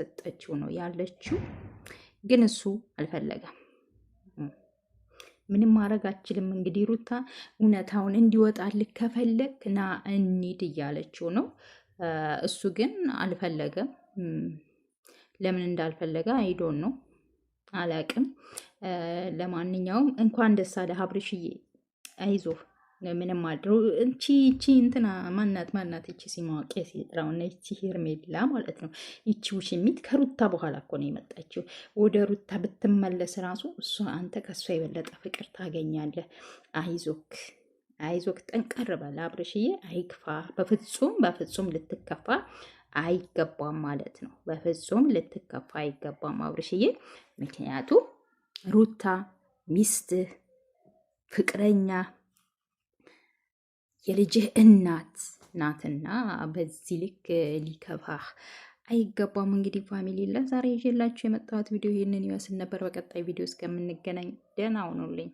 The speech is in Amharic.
ሰጠችው ነው ያለችው። ግን እሱ አልፈለገም። ምንም ማድረግ አችልም። እንግዲህ ሩታ እውነታውን እንዲወጣልህ ከፈለግ ና እንሂድ እያለችው ነው። እሱ ግን አልፈለገም። ለምን እንዳልፈለገ አይዶን ነው አላቅም። ለማንኛውም እንኳን ደስ አለህ አብርሽዬ፣ አይዞህ። ምንም አድሮ እቺ እንትና ማናት እቺ ሲማዋቅ ሲጥራውና እቺ ሄርሜላ ማለት ነው። እቺ ውሽሚት ከሩታ በኋላ እኮ ነው የመጣችው። ወደ ሩታ ብትመለስ ራሱ እሷ አንተ ከእሷ የበለጠ ፍቅር ታገኛለህ። አይዞክ ጠንቀር በል አብርሽዬ፣ አይክፋ። በፍጹም ልትከፋ አይገባም ማለት ነው። በፍጹም ልትከፋ አይገባም አብርሽዬ። ምክንያቱም ሩታ ሚስትህ፣ ፍቅረኛ፣ የልጅህ እናት ናትና በዚህ ልክ ሊከፋህ አይገባም። እንግዲህ ፋሚሊ ለዛሬ ይዤላችሁ የመጣሁት ቪዲዮ ይህንን ይመስል ነበር። በቀጣይ ቪዲዮ እስከምንገናኝ ደህና ሁኑልኝ።